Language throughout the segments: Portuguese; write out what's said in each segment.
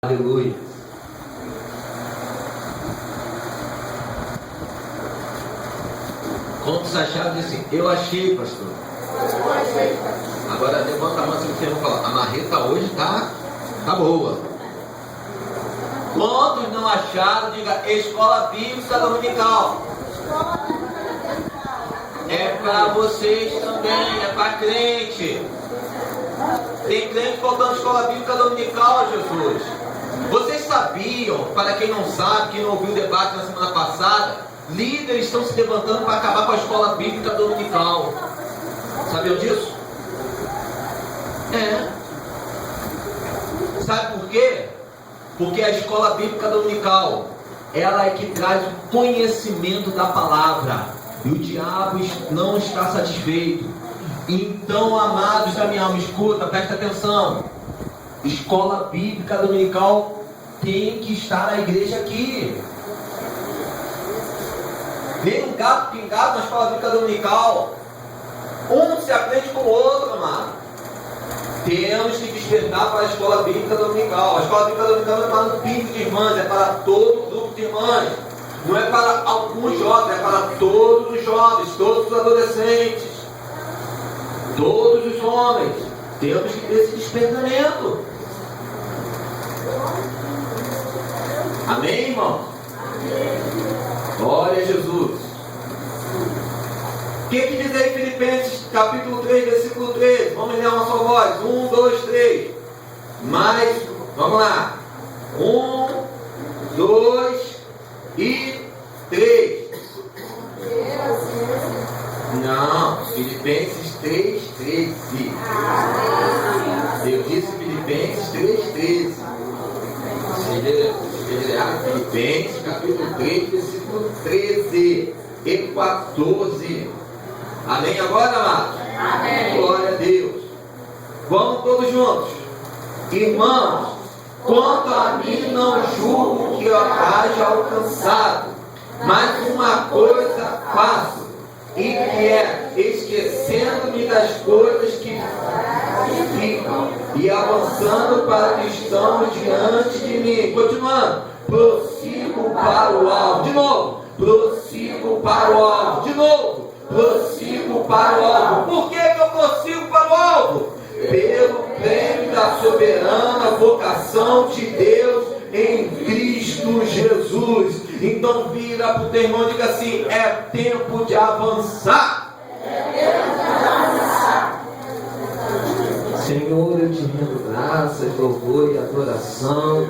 Aleluia. Quantos acharam assim? Eu achei, pastor. Agora levanta a mão se você não falar. A marreta hoje tá boa. Quantos não acharam? Diga escola bíblica dominical. É para vocês também, é para crente. Tem crente faltando escola bíblica dominical, Jesus. Vocês sabiam, para quem não sabe, quem não ouviu o debate na semana passada, líderes estão se levantando para acabar com a escola bíblica dominical. Sabiam disso? É. Sabe por quê? Porque a escola bíblica dominical, ela é que traz o conhecimento da palavra. E o diabo não está satisfeito. Então, amados da minha alma, escuta, presta atenção. Escola bíblica dominical tem que estar na igreja aqui. Nem um gato pingado na escola bíblica dominical. Um se aprende com o outro, amado. Temos que despertar para a escola bíblica dominical. A escola bíblica dominical não é para um grupo de irmãs, é para todo o grupo de irmãs. Não é para alguns jovens, é para todos os jovens, todos os adolescentes, todos os homens. Temos que ter esse despertamento. Amém, irmão? Glória a Jesus. O que diz aí Filipenses capítulo 3, versículo 13? Vamos ler uma só voz. 1, 2, 3. Mais, vamos lá. 1, 2 e 3. Não, Filipenses 3, 13. Eu disse Filipenses 3, 13. Filipenses capítulo 3, versículo 13 e 14. Amém agora, amados? Amém. Glória a Deus. Vamos todos juntos. Irmãos, quanto a mim não julgo que eu haja alcançado, mas uma coisa faço, e que é esquecendo-me das coisas que ficam e avançando para que estão diante de mim. Continuando, prossigo para o alvo. De novo, prossigo para o alvo. De novo, prossigo para o alvo. Por que eu prossigo para o alvo? Pelo prêmio da soberana vocação de Deus em Cristo Jesus. Então vira para o teu irmão e diga assim: é tempo de avançar. Senhor, eu te rendo graças, louvor e adoração.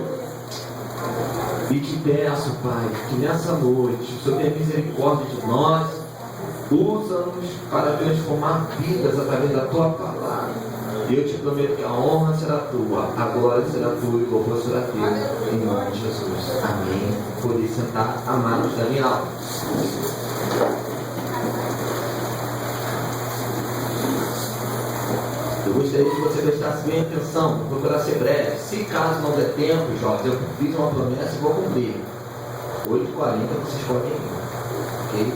E te peço, Pai, que nessa noite o Senhor tenha misericórdia de nós. Usa-nos para transformar vidas através da tua palavra. E eu te prometo que a honra será tua, a glória será tua e o louvor será teu, em nome de Jesus. Amém. Poder sentar, amados da minha alma. Eu gostaria que você prestasse bem atenção, vou procurar ser breve. Se caso não der tempo, jovens, eu fiz uma promessa e vou cumprir. 8h40 vocês podem ir. Ok?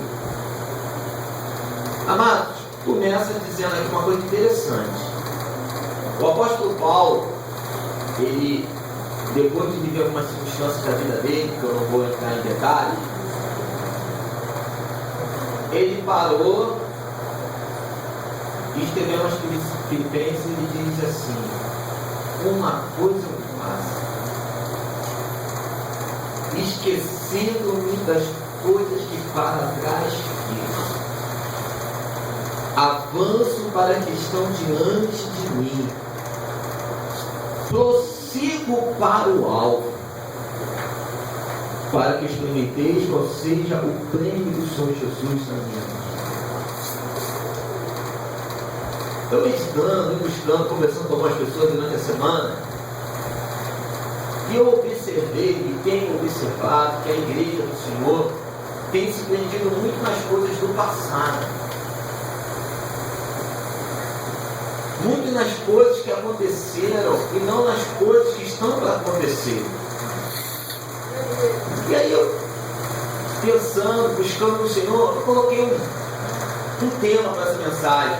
Amados, começa dizendo aqui uma coisa interessante. O apóstolo Paulo, ele, depois de viver algumas circunstâncias da vida dele, que eu não vou entrar em detalhes, ele parou e escreveu aos Filipenses e ele diz assim: uma coisa eu faço, esquecendo-me das coisas que para trás ficam, avanço para que estão diante de mim, prossigo para o alvo, para que experimenteis qual seja o prêmio do Senhor Jesus na minha vida. Eu meditando, buscando, conversando com algumas pessoas durante a semana, e eu observei e tenho observado que a igreja do Senhor tem se prendido muito nas coisas do passado, muito nas coisas que aconteceram e não nas coisas que estão para acontecer. E aí eu, pensando, buscando no Senhor, eu coloquei um tema para essa mensagem.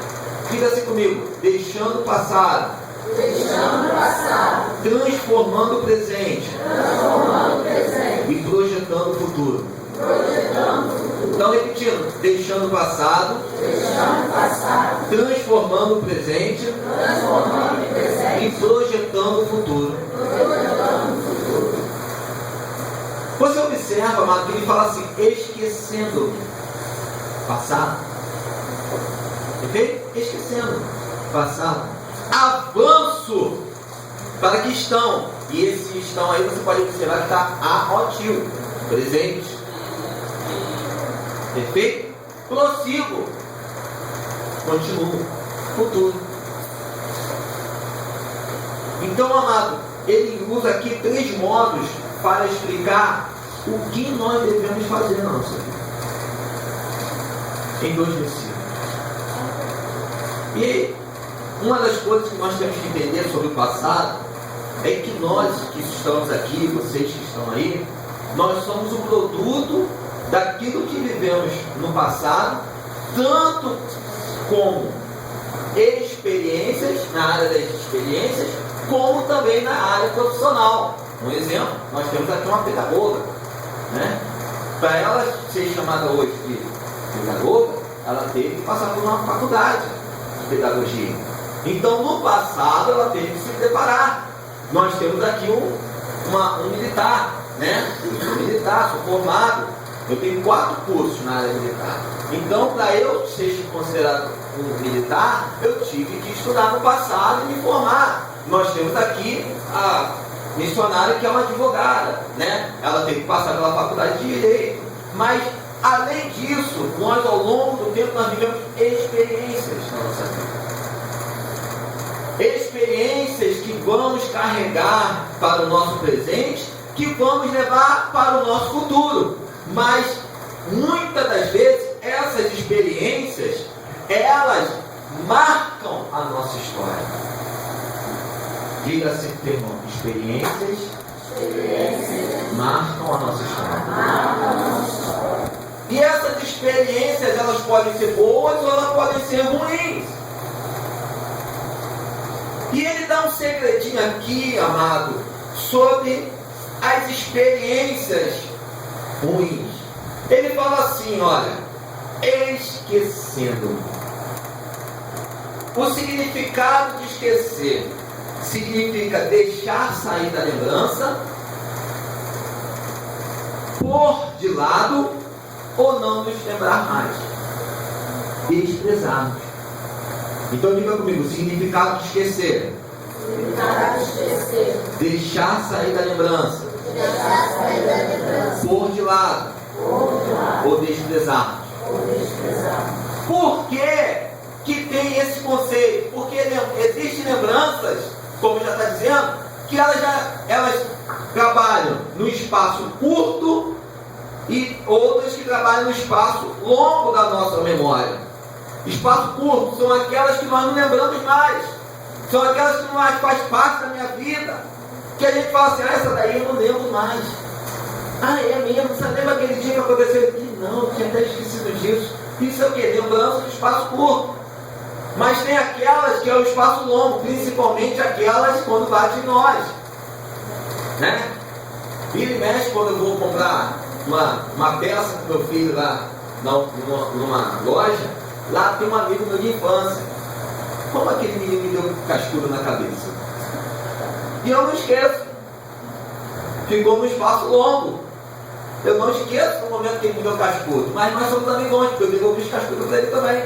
Diga assim comigo: deixando o passado transformando o presente e projetando o futuro. Então, repetindo, deixando o passado, transformando o presente e projetando o futuro. Você observa, amado, que ele fala assim, esquecendo o passado. Ok? Esquecendo o passado. Avanço para que estão. E esse estão aí você pode observar que está arrotivo, presente. Perfeito? Prossigo. Continuo. Futuro. Então, amado, ele usa aqui 3 modos para explicar o que nós devemos fazer na nossa vida. Em 2 versículos. E uma das coisas que nós temos que entender sobre o passado é que nós que estamos aqui, vocês que estão aí, nós somos o produto daquilo que vivemos no passado, tanto como experiências, na área das experiências, como também na área profissional. Um exemplo, nós temos aqui uma pedagoga, né? Para ela ser chamada hoje de pedagoga, ela teve que passar por uma faculdade de pedagogia. Então, no passado, ela teve que se preparar. Nós temos aqui um militar, né? Eu sou militar, sou formado. Eu tenho 4 cursos na área militar. Então, para eu ser considerado um militar, eu tive que estudar no passado e me formar. Nós temos aqui a missionária que é uma advogada, né? Ela teve que passar pela faculdade de Direito. Mas, além disso, nós ao longo do tempo nós vivemos experiências na nossa vida. Experiências que vamos carregar para o nosso presente, que vamos levar para o nosso futuro. Mas, muitas das vezes, essas experiências, elas marcam a nossa história. Diga-se, irmão, experiências marcam a nossa história. E essas experiências, elas podem ser boas ou elas podem ser ruins. E ele dá um segredinho aqui, amado, sobre as experiências ruins. Ele fala assim, olha, esquecendo. O significado de esquecer significa deixar sair da lembrança, pôr de lado ou não nos lembrar mais, desprezarmos. Então diga comigo, significado de esquecer. Deixar sair da lembrança. Pôr de lado. Ou desprezar. Por que tem esse conceito? Porque existem lembranças, como já está dizendo, que elas trabalham no espaço curto e outras que trabalham no espaço longo da nossa memória. Espaço curto são aquelas que nós não lembramos mais, são aquelas que não mais faz parte da minha vida, que a gente fala assim, essa daí eu não lembro mais. É mesmo, você lembra aquele dia que aconteceu aqui? Não, eu tinha até esquecido disso. Isso é o que? Lembrança de espaço curto. Mas tem aquelas que é o espaço longo, principalmente aquelas quando bate em nós, né? Vira e mexe quando eu vou comprar uma peça para o meu filho lá numa loja. Lá tem um amigo meu de infância. Como aquele menino me deu cascudo na cabeça? E eu não esqueço. Ficou no espaço longo. Eu não esqueço no momento que ele me deu cascudo. Mas nós somos amigos, porque eu devolvi os cascudos para ele também.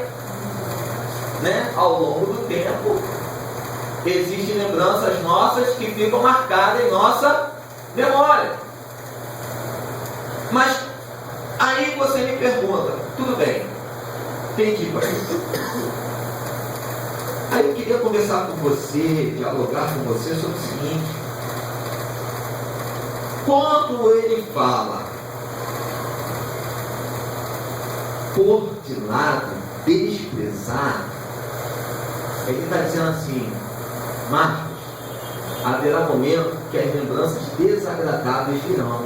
Né? Ao longo do tempo, existem lembranças nossas que ficam marcadas em nossa memória. Mas aí você me pergunta, tudo bem, entendi, pai. Aí eu queria conversar com você, dialogar com você sobre o seguinte: quando ele fala pôr de lado, desprezar, ele está dizendo assim, Marcos, haverá momento que as lembranças desagradáveis virão.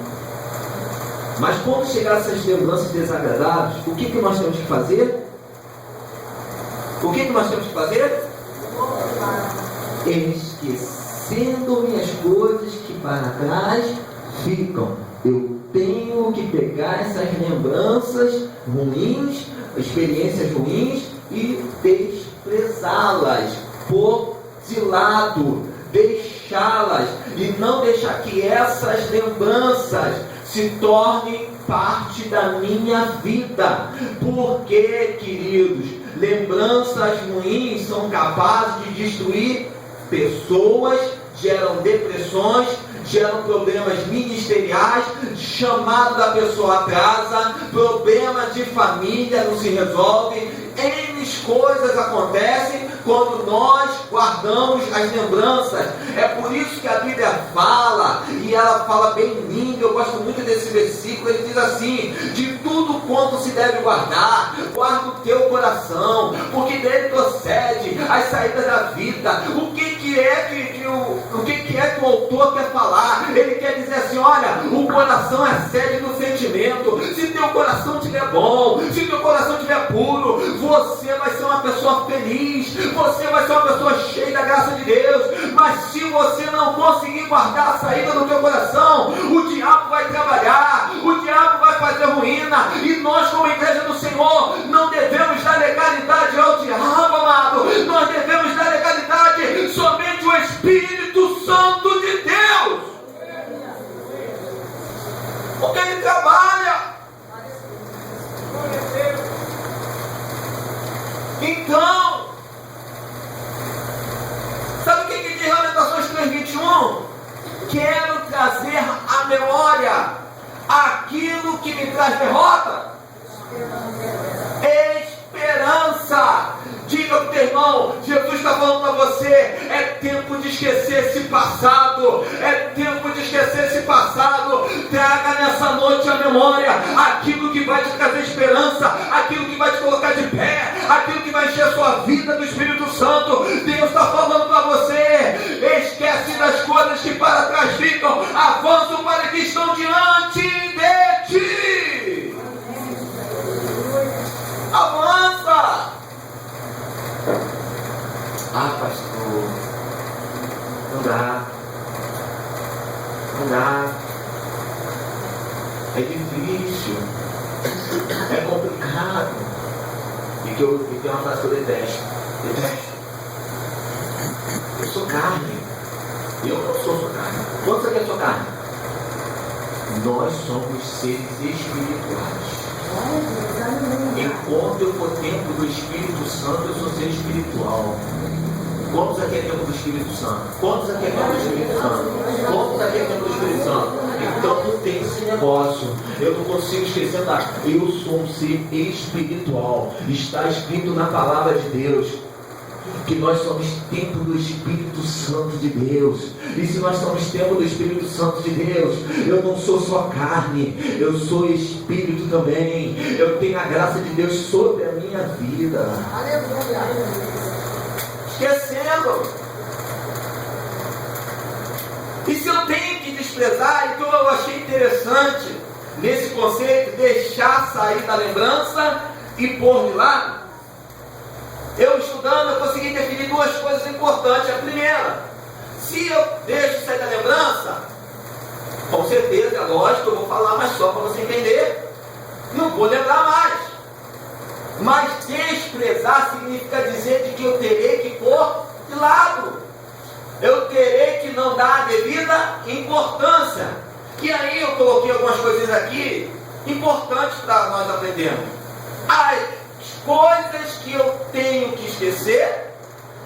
Mas quando chegar essas lembranças desagradáveis, o que nós temos que fazer? O que nós temos que fazer? Esquecer. esquecendo-me as coisas que para trás ficam. Eu tenho que pegar essas lembranças ruins, experiências ruins, e desprezá-las por de lado, deixá-las e não deixar que essas lembranças se tornem parte da minha vida. Porque, queridos, lembranças ruins são capazes de destruir pessoas, geram depressões, geram problemas ministeriais, chamado da pessoa atrasa, problemas de família não se resolvem, N coisas acontecem quando nós guardamos as lembranças. É por isso que a Bíblia fala, e ela fala bem lindo, eu gosto muito desse versículo, ele diz assim: de tudo quanto se deve guardar, guarda o teu coração, porque dele procede as saídas da vida. O que é que o autor quer falar? Ele quer dizer assim: olha, o coração é a sede do sentimento. Se teu coração estiver bom, se teu coração estiver puro, você vai ser uma pessoa feliz, você vai ser uma pessoa cheia da graça de Deus. Mas se você não conseguir guardar a saída do teu coração, o diabo vai trabalhar, o diabo vai fazer ruína, e nós, como igreja do Senhor, não devemos dar legalidade ao diabo, amado. Nós devemos dar legalidade somente ao Espírito Santo de Deus, porque ele trabalha. Então, sabe o que diz Lamentações 3:21? Quero trazer à memória aquilo que me traz derrota. Esperança. Diga para o teu irmão, Jesus está falando para você: é tempo de esquecer esse passado, é tempo de esquecer esse passado. Traga nessa noite à memória aquilo que vai te trazer esperança, aquilo que vai te colocar de pé, aquilo que vai encher a sua vida do Espírito Santo. Deus está falando para você: esquece das coisas que para trás ficam, avança para que estão diante de ti. Avança. Ah, pastor, não dá, é difícil, é complicado. E que tem uma frase que eu detesto. Eu sou carne, eu não sou carne. Quantos aqui são carne? Nós somos seres espirituais. Enquanto eu for templo do Espírito Santo, eu sou ser espiritual. Quantos aqui é templo do Espírito Santo? Quantos aqui é templo do Espírito Santo? Quantos aqui é templo do Espírito Santo? Então não tem esse negócio. Eu não consigo esquecer nada. Eu sou um ser espiritual. Está escrito na palavra de Deus que nós somos templo do Espírito Santo de Deus. E se nós somos templo do Espírito Santo de Deus, eu não sou só carne, eu sou espírito também. Eu tenho a graça de Deus sobre a minha vida. Esquecendo. E se eu tenho que desprezar, então eu achei interessante nesse conceito, deixar sair da lembrança e pôr de lado. Eu estudando, eu consegui definir duas coisas importantes. A primeira: se eu deixo sair da lembrança, com certeza, é lógico, eu vou falar, mas só para você entender, não vou lembrar mais. Mas desprezar significa dizer de que eu terei que pôr de lado, eu terei que não dar a devida importância. E aí eu coloquei algumas coisinhas aqui importantes para nós aprendermos. As coisas que eu tenho que esquecer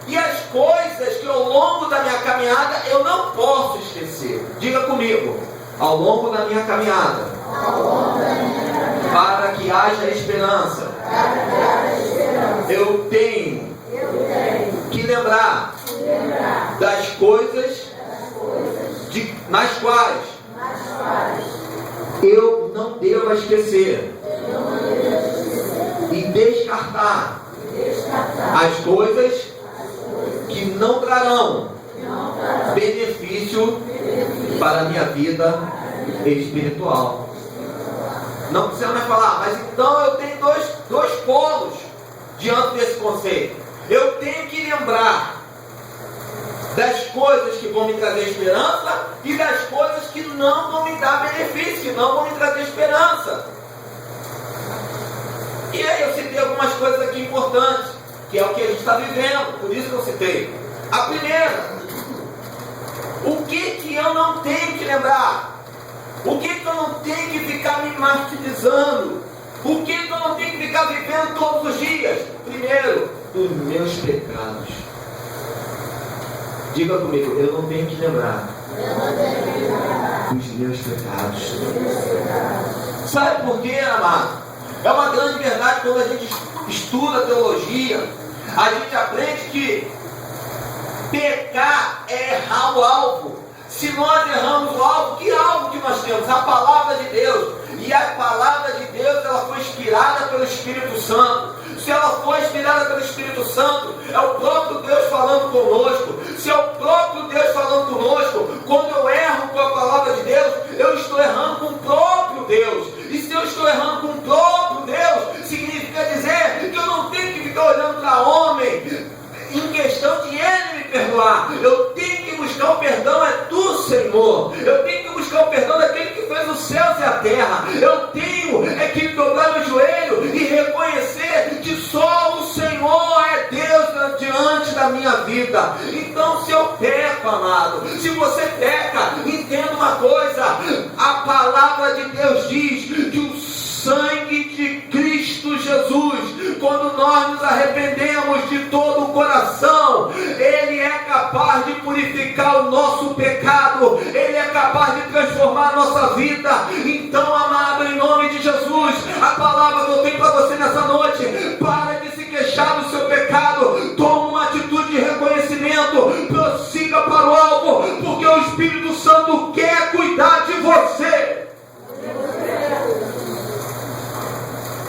e as coisas que ao longo da minha caminhada eu não posso esquecer. Diga comigo: ao longo da minha caminhada, para que haja esperança, eu tenho que lembrar das coisas nas quais eu não devo esquecer, e descartar as coisas que não trarão benefício para a minha vida espiritual. Não precisa mais falar, mas então eu tenho dois polos diante desse conceito. Eu tenho que lembrar das coisas que vão me trazer esperança e das coisas que não vão me dar benefício, que não vão me trazer esperança. E aí eu citei algumas coisas aqui importantes, que é o que a gente está vivendo, por isso que eu citei. A primeira, o que eu não tenho que lembrar? O que eu não tenho que ficar me martirizando? O que eu não tenho que ficar vivendo todos os dias? Primeiro, os meus pecados. Diga comigo, eu não tenho que lembrar os meus pecados. Sabe por quê, amado? É uma grande verdade quando a gente estuda teologia, a gente aprende que pecar é errar o alvo. Se nós erramos o alvo, que alvo que nós temos? A palavra de Deus. E a palavra de Deus, ela foi inspirada pelo Espírito Santo. Se ela foi inspirada pelo Espírito Santo, é o próprio Deus falando conosco. Se é o próprio Deus falando conosco, quando eu erro com a palavra de Deus, eu estou errando com o próprio Deus. E se eu estou errando com o próprio Deus, significa dizer que eu não tenho que ficar olhando para homem em questão de ele me perdoar. Eu tenho que buscar o perdão do Senhor. Eu tenho que buscar o perdão daquele que fez os céus e a terra. Eu tenho que dobrar meu joelho e reconhecer que só o Senhor é Deus diante da minha vida. Então, se eu peco, amado, se você peca, entenda uma coisa: a palavra de Deus diz que o sangue de Cristo Jesus, quando nós nos arrependemos de todo o coração, Ele é capaz de purificar o nosso pecado, Ele é capaz de transformar a nossa vida. Então, amado, em nome de Jesus, a palavra que eu tenho para você nessa noite: para de se queixar do seu pecado, toma uma atitude de reconhecimento, prossiga para o alvo, porque o Espírito Santo quer cuidar de você.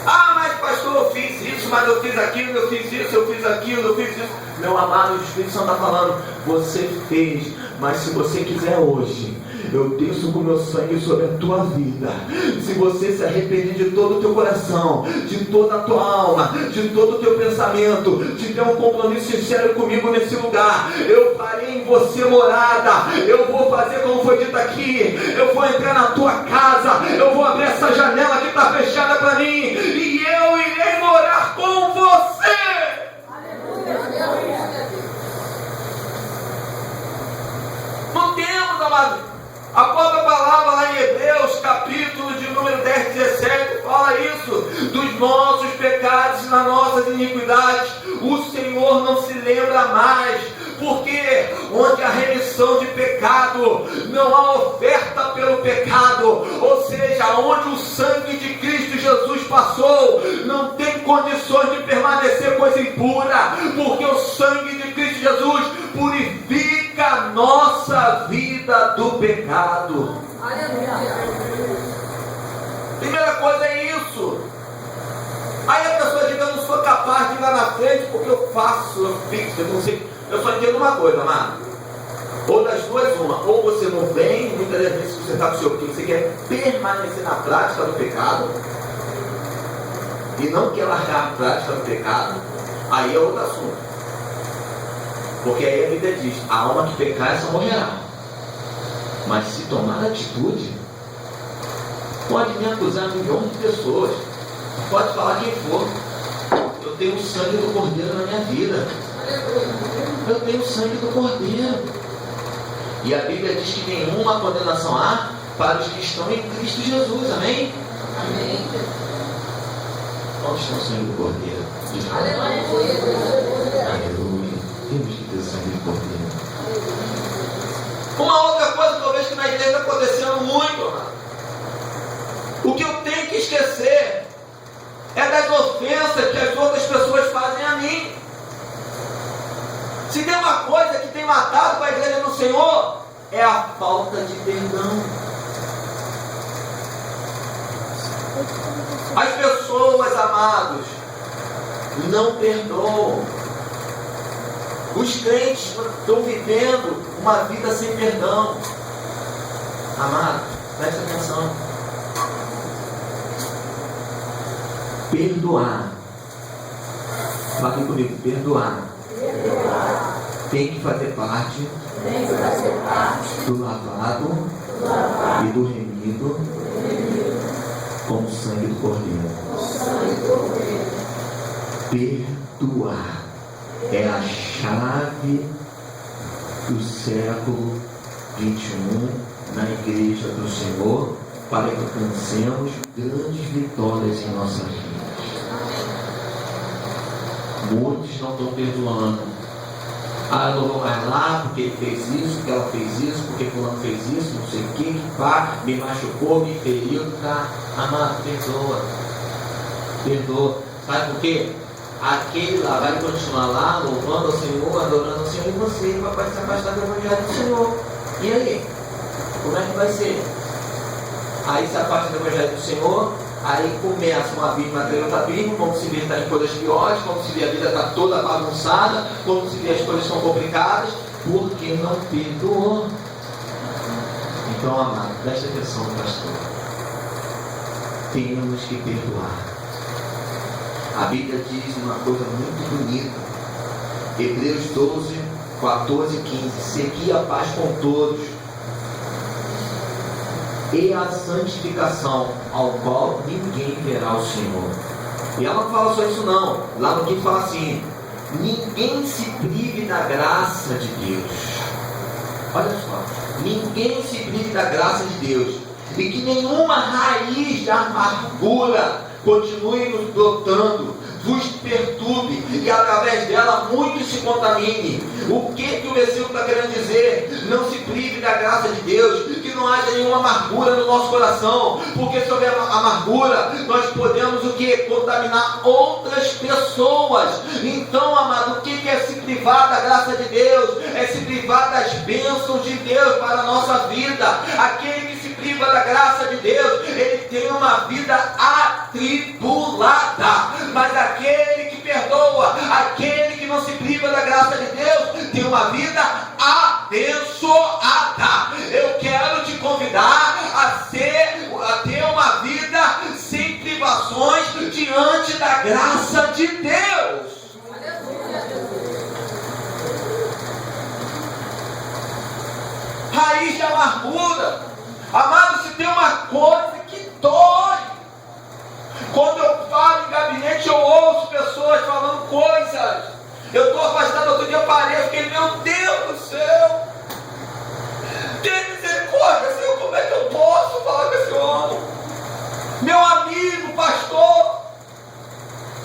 Ah, mas pastor, eu fiz isso, mas eu fiz aquilo, eu fiz isso, eu fiz aquilo, eu fiz isso. Meu amado, o Espírito Santo está falando: você fez, mas se você quiser hoje, eu desço com o meu sangue sobre a tua vida. Se você se arrepender de todo o teu coração, de toda a tua alma, de todo o teu pensamento, de ter um compromisso sincero comigo nesse lugar, eu farei em você morada. Eu vou fazer como foi dito aqui, eu vou entrar na tua casa, eu vou abrir essa janela que está fechada para mim, e eu irei morar com você. Não temos, amado. A própria palavra lá em Hebreus, capítulo de número 10, 17, fala isso: dos nossos pecados e das nossas iniquidades, o Senhor não se lembra mais. Porque onde há remissão de pecado, não há oferta pelo pecado. Ou seja, onde o sangue de Cristo Jesus passou, não tem condições de permanecer coisa impura, porque o sangue de Cristo Jesus purifica a nossa vida do pecado. Primeira coisa é isso. Aí a pessoa diz: eu não sou capaz de ir lá na frente porque eu faço, eu fixo, eu não sei. Eu só entendo uma coisa, amado: ou das duas uma, ou você não vem, muitas das vezes você está com o seu, porque você quer permanecer na prática do pecado e não quer largar a prática do pecado, aí é outro assunto. Porque aí a Bíblia diz: a alma que pecar, essa morrerá. Mas se tomar atitude, pode me acusar milhões de pessoas, pode falar quem for, eu tenho o sangue do Cordeiro na minha vida. Eu tenho o sangue do Cordeiro. E a Bíblia diz que nenhuma condenação há para os que estão em Cristo Jesus. Amém? Amém. Onde está o sangue do Cordeiro? Aleluia. Aleluia. Temos que ter o sangue do Cordeiro. Uma outra coisa que eu vejo que na igreja está acontecendo muito, amado. O que eu tenho que esquecer é das ofensas que as outras pessoas fazem a mim. Se tem uma coisa que tem matado para a igreja do Senhor, é a falta de perdão. As pessoas, amados, não perdoam. Os crentes estão vivendo uma vida sem perdão. Amado, presta atenção. Perdoar. Fala aqui comigo: perdoar. tem que fazer parte do lavado e do remido com o sangue do Cordeiro. Perdoar é a chave do século 21 na igreja do Senhor, para que alcancemos grandes vitórias em nossa vida. Muitos não estão perdoando. Eu não vou mais lá porque ele fez isso, porque ela fez isso, porque fulano fez isso, não sei o que pá, me machucou, me feriu, tá? Amado, perdoa. Sabe por quê? Aquele lá vai continuar lá, louvando ao Senhor, adorando ao Senhor, e você vai se afastar do Evangelho do Senhor. E aí? Como é que vai ser? Aí se afasta do Evangelho do Senhor, aí começa um abismo atrás do outro abismo, como se vê está em coisas piores, como se vê a vida está toda bagunçada, como se vê as coisas são complicadas, porque não perdoou. Então, amado, preste atenção, pastor. Temos que perdoar. A Bíblia diz uma coisa muito bonita. Hebreus 12, 14 e 15. Segui a paz com todos e a santificação, ao qual ninguém verá o Senhor. E ela não fala só isso não. Lá no que fala assim: ninguém se prive da graça de Deus. Olha só. Ninguém se prive da graça de Deus. E que nenhuma raiz de amargura continue nos brotando, vos perturbe, e através dela muitos se contamine. O que o versículo está querendo dizer? Não se prive da graça de Deus, que não haja nenhuma amargura no nosso coração, porque se houver amargura, nós podemos o que? Contaminar outras pessoas. Então, amado, o que é se privar da graça de Deus? É se privar das bênçãos de Deus para a nossa vida. Aquele que se priva da graça de Deus, ele tem uma vida atribulada, mas aquele que perdoa, aquele que não se priva da graça de Deus, tem uma vida abençoada. Eu quero te convidar a ter uma vida sem privações diante da graça de Deus. Raiz de amargura, amado, se tem uma coisa que dói, quando eu falo em gabinete, eu ouço pessoas falando coisas. Eu estou afastado, outro dia eu parei, eu fiquei, meu Deus do céu, tem misericórdia, Senhor, como é que eu posso falar com esse homem? Meu amigo, pastor,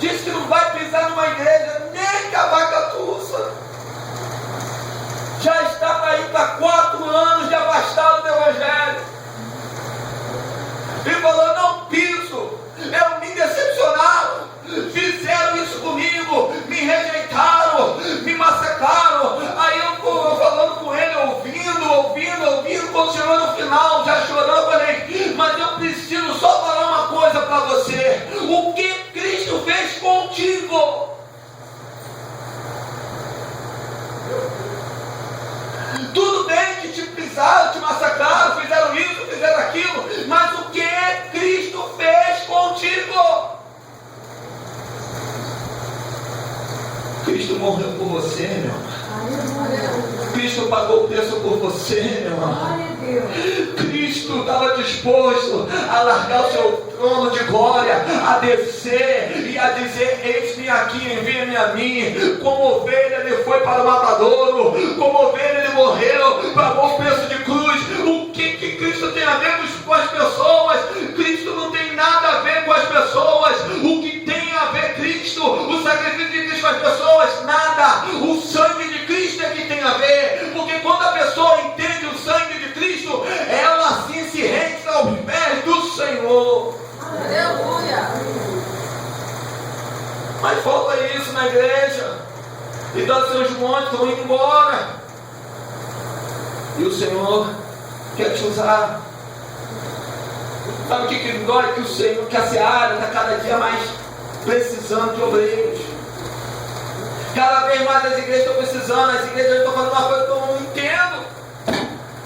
disse que não vai pisar numa igreja, nem cavacatuça. Já está para ir para 4 anos de afastado do Evangelho. E falou, não piso. Me decepcionaram, fizeram isso comigo, me rejeitaram, me massacraram. Aí eu falando com ele, ouvindo, quando chegou no final, já chorando, eu falei, mas eu preciso só falar uma coisa para você: o que Cristo fez contigo? Tudo bem que te pisaram, te massacraram, fizeram isso, fizeram aquilo, mas o que Cristo fez contigo? Cristo morreu por você, meu irmão. Cristo pagou o preço por você, meu irmão. Cristo estava disposto a largar o seu trono de glória, a descer e a dizer, eis-me aqui, envia-me a mim. Como ovelha ele foi para o matadouro, como ovelha ele morreu, pagou o preço de cruz. O que Cristo tem a ver com as pessoas? Cristo não tem nada a ver com as pessoas. O que tem a ver Cristo, o sacrifício de Cristo com as pessoas? Nada. O sangue de Cristo é que tem a ver, porque quando a pessoa entende o sangue de Cristo, ela assim se rende aos pés do Senhor. Aleluia. Mas falta isso na igreja, e todos os seus montes estão indo embora, e o Senhor quer te usar. Sabe o que dói? Que o Senhor, que a seara está cada dia mais precisando de obreiros. Cada vez mais as igrejas estão precisando, as igrejas estão fazendo uma coisa que eu não entendo.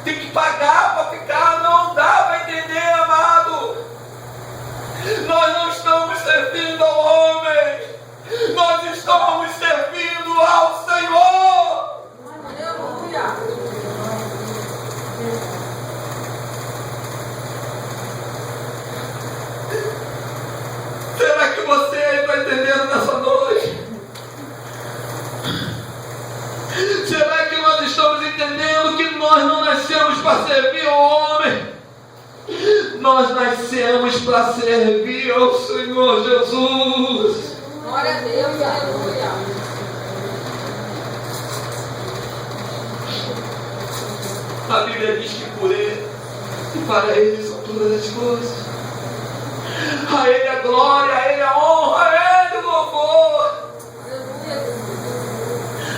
Tem que pagar para ficar, não dá para entender, amado. Nós não estamos servindo ao homem, nós estamos servindo ao Senhor. Nós nascemos para servir ao Senhor Jesus. Glória a Deus, aleluia. A Bíblia diz que por Ele e para Ele são todas as coisas. A Ele a glória, a Ele a honra, a Ele o louvor.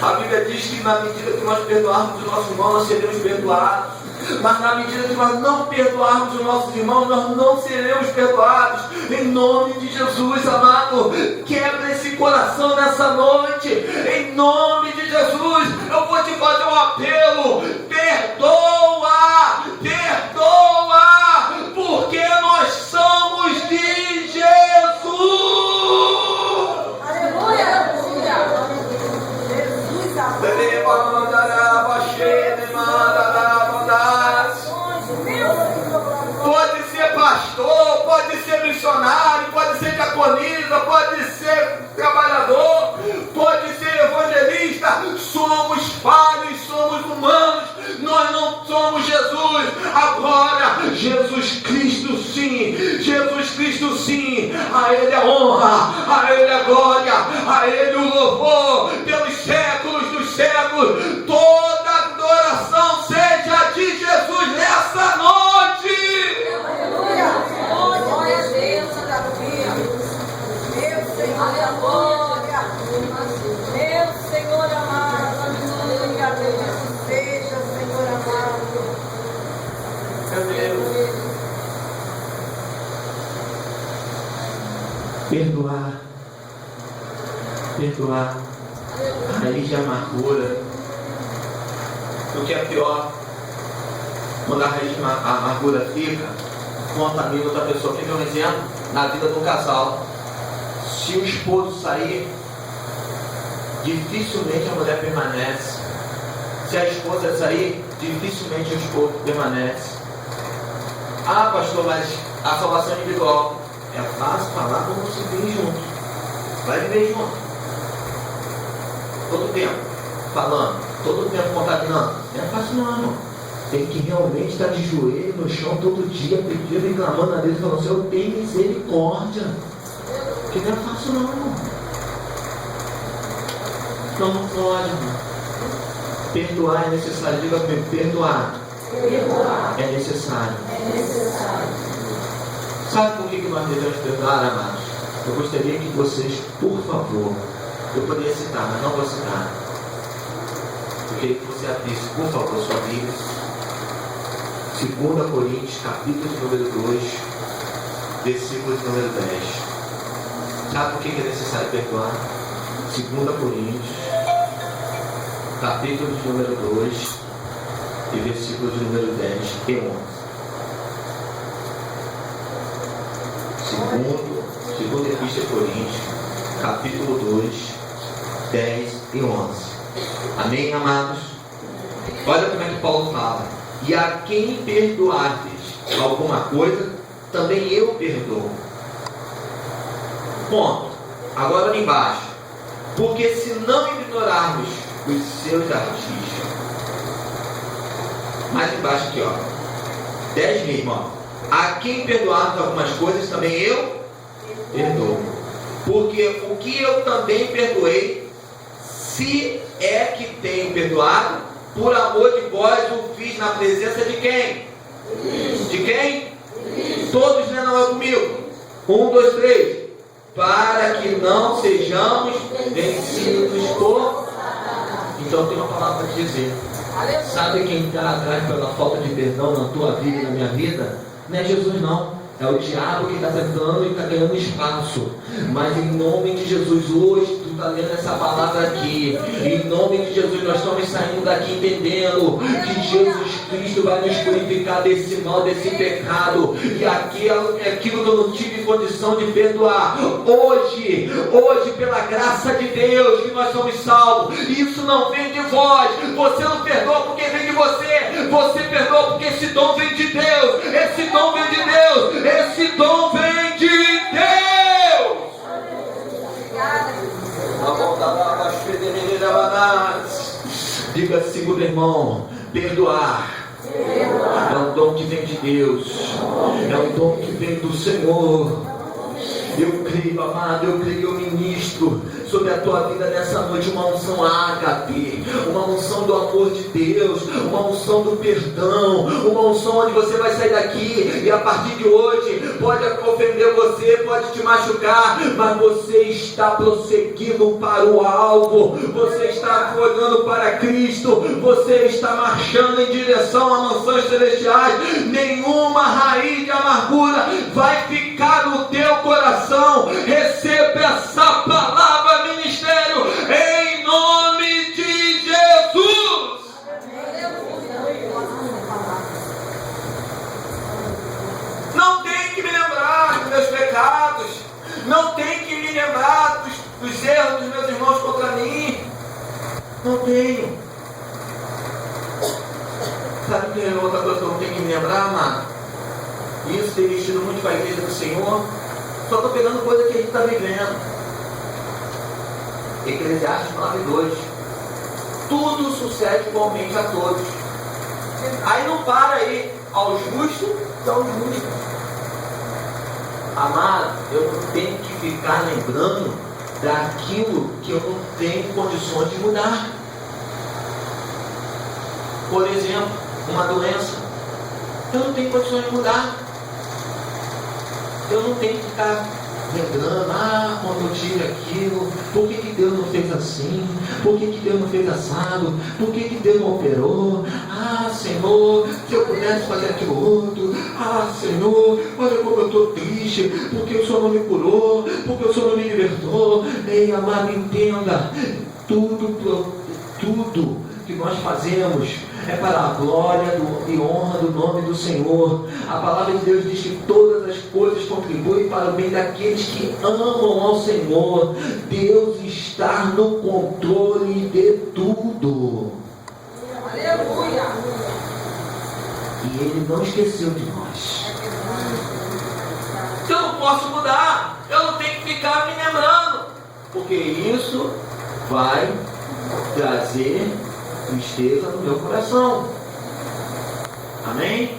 A Bíblia diz que na medida que nós perdoarmos os nossos irmãos, nós seremos perdoados. Mas na medida que nós não perdoarmos os nossos irmãos, nós não seremos perdoados. Em nome de Jesus, amado, quebra esse coração nessa noite. Em nome de Jesus, eu vou te fazer um apelo. Perdoa, perdoa, porque nós somos de Jesus. Aleluia, aleluia. Pode ser pastor, pode ser missionário, pode ser diaconisa, pode ser trabalhador, pode ser evangelista. Somos falhos, somos humanos, nós não somos Jesus. Agora, Jesus Cristo sim, Jesus Cristo sim. A Ele a honra, a Ele a glória, a Ele o louvor pelos séculos dos séculos. Toda adoração seja de Jesus nessa noite. Aleluia. Glória a Deus, aleluia. Meu Senhor, aleluia. Meu Senhor amado, aleluia. Seja, Senhor amado. Perdoar, perdoar a raiz de amargura. O que é pior, quando a raiz de amargura fica, contamina outra pessoa. Quer ver um exemplo? Na vida do casal, se o esposo sair, dificilmente a mulher permanece. Se a esposa sair, dificilmente o esposo permanece. Ah, pastor, mas a salvação é individual. É fácil falar como se vive junto. Vai viver junto. Todo tempo falando, todo tempo contaminando. Não é fácil não, irmão. Tem que realmente estar de joelho no chão todo dia, pedindo, reclamando a Deus, falando: Senhor, tem misericórdia. Porque não é fácil não, irmão. Então não pode, irmão. Perdoar é necessário. Diga comigo, perdoar. É necessário. Sabe por que nós devemos perdoar, amados? Eu gostaria que vocês, por favor, eu poderia citar, mas não vou citar. Eu queria que você abrisse, por favor, sua Bíblia. 2 Coríntios, capítulo número 2, versículo número 10. Sabe por que é necessário perdoar? 2 Coríntios, capítulo número 2, e versículos número 10 e 11. Segunda Epístola de Coríntios, capítulo 2, 10 e 11. Amém, amados? Olha como é que Paulo fala: e a quem perdoardes alguma coisa, também eu perdoo. Ponto. Agora ali embaixo: porque se não ignorarmos os seus artistas. Mais embaixo aqui, ó, 10 mesmo, ó. A quem perdoarmos algumas coisas, também eu perdoo. Porque o que eu também perdoei, se é que tenho perdoado, por amor de vós o fiz na presença de quem? De quem? Todos, né? Não é comigo. 1, 2, 3. Para que não sejamos vencidos por... Então tem uma palavra para te dizer. Sabe quem está atrás pela falta de perdão na tua vida e na minha vida? Não é Jesus não, é o diabo que está tentando e está ganhando espaço. Mas em nome de Jesus, hoje tu está lendo essa palavra aqui, em nome de Jesus nós estamos saindo daqui entendendo que Jesus Cristo vai nos purificar desse mal, desse pecado, e aquilo que eu não tive condição de perdoar, hoje pela graça de Deus que nós somos salvos. Isso não vem de vós, você não perdoa porque vem de você, você perdoa porque esse dom vem de Deus, esse dom vem de Deus, esse dom vem de Deus. Diga, segundo irmão, perdoar é um dom que vem de Deus, é um dom que vem do Senhor. Eu creio, amado, eu creio, eu ministro sobre a tua vida nessa noite uma unção ágape, uma unção do amor de Deus, uma unção do perdão, uma unção onde você vai sair daqui e a partir de hoje pode ofender você, pode te machucar, mas você está prosseguindo para o alvo, você está olhando para Cristo, você está marchando em direção a mansões celestiais. Nenhuma raiz de amargura vai ficar no teu coração. Receba essa palavra, ministério, em nome de Jesus. Não tem que me lembrar dos meus pecados, não tem que me lembrar dos erros dos meus irmãos contra mim. Não tenho. Sabe que é outra coisa que eu não tenho que me lembrar, amado? Isso tem vestido muito para a igreja do Senhor. Só estou pegando coisa que a gente está vivendo. Eclesiastes 9:2. Tudo sucede igualmente a todos. Aí não para aí. Ao justo, ao justo. Amado, eu não tenho que ficar lembrando daquilo que eu não tenho condições de mudar. Por exemplo, uma doença. Eu não tenho condições de mudar. Eu não tenho que ficar lembrando, quando eu tive aquilo, por que Deus não fez assim? Por que Deus não fez assado? Por que Deus não operou? Senhor, se eu pudesse fazer aquilo outro. Senhor, olha como eu estou triste, porque o Senhor não me curou, porque o Senhor não me libertou. Ei, amado, entenda, tudo que nós fazemos é para a glória e honra do nome do Senhor. A palavra de Deus diz que todas as coisas contribuem para o bem daqueles que amam ao Senhor. Deus está no controle de tudo. Aleluia! E Ele não esqueceu de nós. Eu não posso mudar, eu não tenho que ficar me lembrando, porque isso vai trazer tristeza no meu coração. Amém?